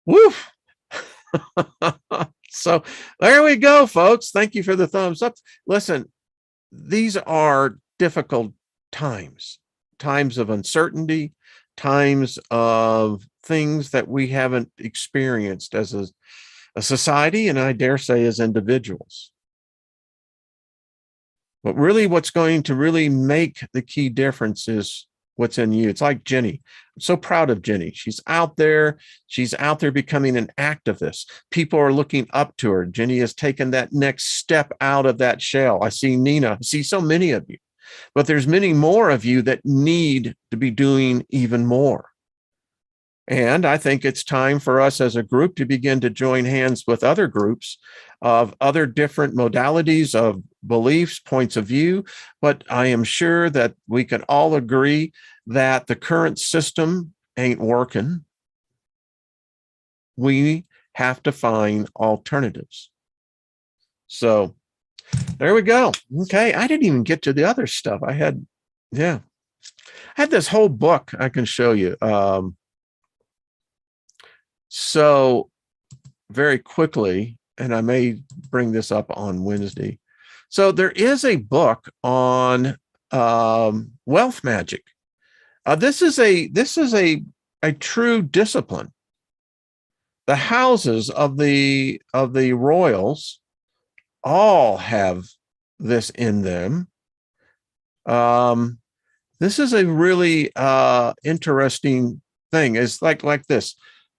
Woo! So there we go, folks. Thank you for the thumbs up. Listen, these are difficult times of uncertainty, times of things that we haven't experienced as a society, and I dare say as individuals. But really, what's going to really make the key difference is what's in you. It's like Jenny. I'm so proud of Jenny. She's out there. She's out there becoming an activist. People are looking up to her. Jenny has taken that next step out of that shell. I see Nina. I see so many of you. But there's many more of you that need to be doing even more. And I think it's time for us as a group to begin to join hands with other groups of other different modalities of beliefs, points of view. But I am sure that we can all agree that the current system ain't working. We have to find alternatives. So there we go. Okay. I didn't even get to the other stuff. I had this whole book I can show you. So very quickly, and I may bring this up on Wednesday. So there is a book on Wealth Magick. This is a true discipline. The houses of the royals all have this in them. This is a really interesting thing. It's like this.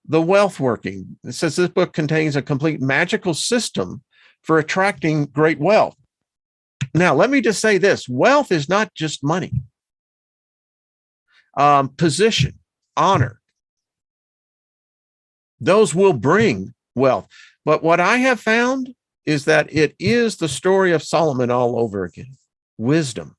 The Wealth Working. It says this book contains a complete magical system for attracting great wealth. Now, let me just say this. Wealth is not just money. Position, honor. Those will bring wealth. But what I have found is that it is the story of Solomon all over again. Wisdom.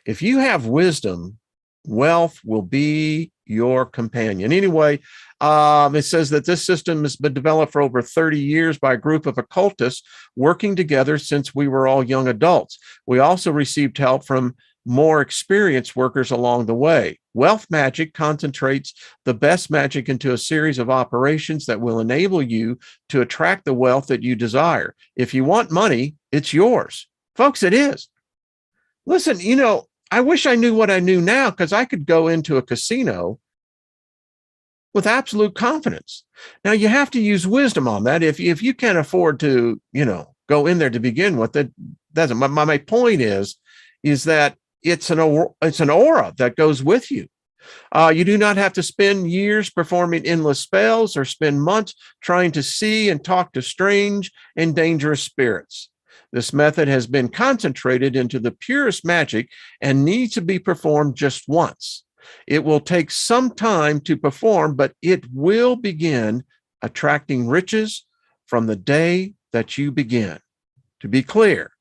If you have wisdom, wealth will be your companion. Anyway, it says that this system has been developed for over 30 years by a group of occultists working together since we were all young adults. We also received help from more experienced workers along the way. Wealth Magick concentrates the best magic into a series of operations that will enable you to attract the wealth that you desire. If you want money, it's yours. Folks, it is. Listen, I wish I knew what I knew now, because I could go into a casino with absolute confidence. Now, you have to use wisdom on that. If you can't afford to, go in there to begin with, that doesn't. My point is that it's an aura that goes with you. You do not have to spend years performing endless spells or spend months trying to see and talk to strange and dangerous spirits. This method has been concentrated into the purest magic and needs to be performed just once. It will take some time to perform, but it will begin attracting riches from the day that you begin. To be clear,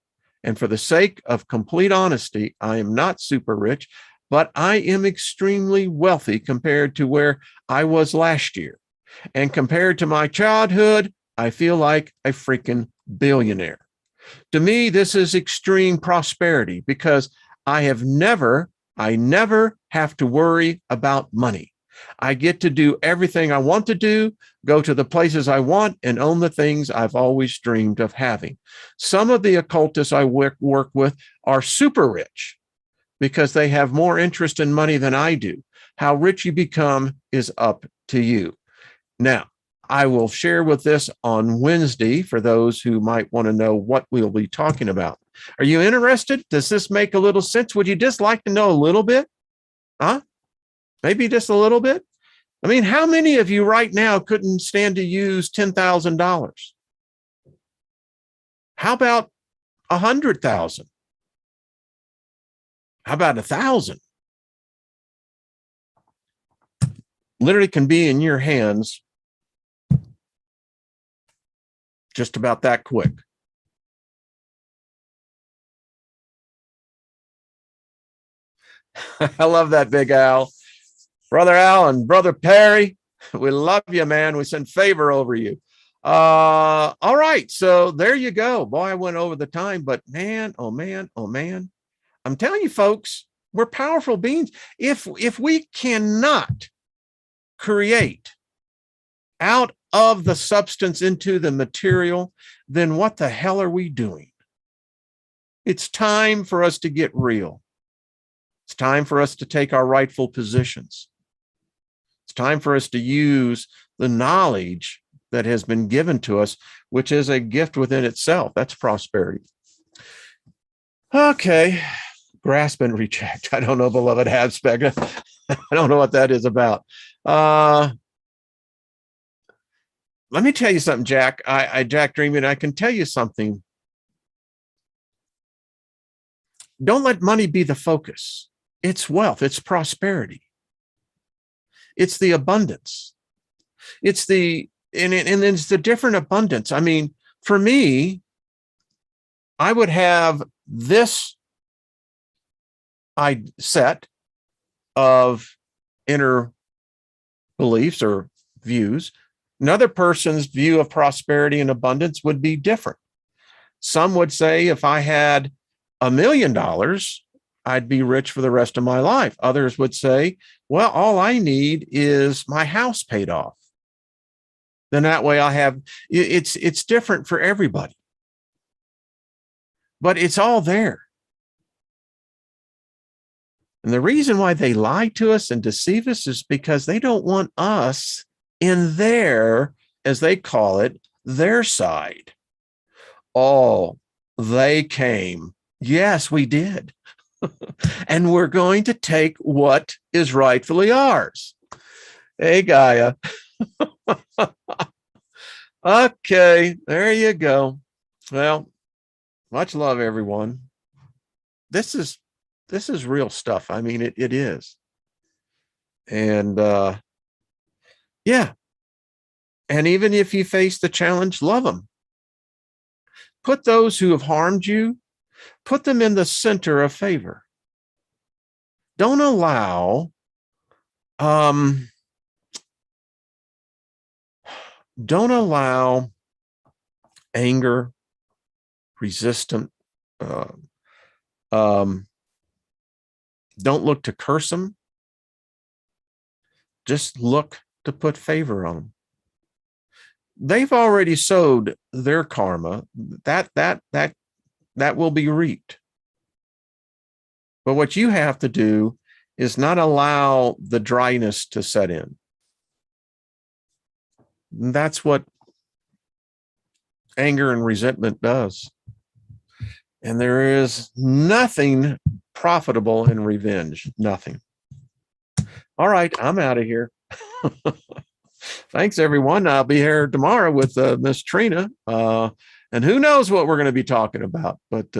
and for the sake of complete honesty, I am not super rich, but I am extremely wealthy compared to where I was last year. And compared to my childhood, I feel like a freaking billionaire. To me, this is extreme prosperity because I never have to worry about money. I get to do everything I want to do, go to the places I want, and own the things I've always dreamed of having. Some of the occultists I work with are super rich because they have more interest in money than I do. How rich you become is up to you. Now, I will share with this on Wednesday for those who might want to know what we'll be talking about. Are you interested? Does this make a little sense? Would you just like to know a little bit? Huh? Maybe just a little bit? I mean, how many of you right now couldn't stand to use $10,000? How about 100,000? How about 1,000? Literally can be in your hands just about that quick. I love that, Big Al. Brother Al and Brother Perry, we love you, man. We send favor over you. All right. So there you go. Boy, I went over the time, but man, oh man, oh man. I'm telling you, folks, we're powerful beings. If we cannot create out of the substance into the material, then what the hell are we doing? It's time for us to get real. It's time for us to take our rightful positions. It's time for us to use the knowledge that has been given to us, which is a gift within itself. That's prosperity. Okay. Grasp and reject. I don't know, beloved aspect. I don't know what that is about. Let me tell you something, Jack. Jack Dreaming, I can tell you something. Don't let money be the focus. It's wealth. It's prosperity. It's the abundance. It's the, and it's the different abundance. I mean, for me, I would have this set of inner beliefs or views. Another person's view of prosperity and abundance would be different. Some would say if I had $1 million, I'd be rich for the rest of my life. Others would say, well, all I need is my house paid off. Then that way I have, it's different for everybody. But it's all there. And the reason why they lie to us and deceive us is because they don't want us in their, as they call it, their side. Oh, they came. Yes, we did. And we're going to take what is rightfully ours. Hey, Gaia. Okay, there you go. Well, much love, everyone. This is real stuff. I mean, it is. And yeah. And even if you face the challenge, love them. Put those who have harmed you, put them in the center of favor. Don't allow anger, resistant, don't look to curse them. Just look to put favor on them. They've already sowed their karma. That will be reaped. But what you have to do is not allow the dryness to set in. That's what anger and resentment does. And there is nothing profitable in revenge. Nothing. All right, I'm out of here. Thanks, everyone. I'll be here tomorrow with Miss Trina. And who knows what we're going to be talking about. But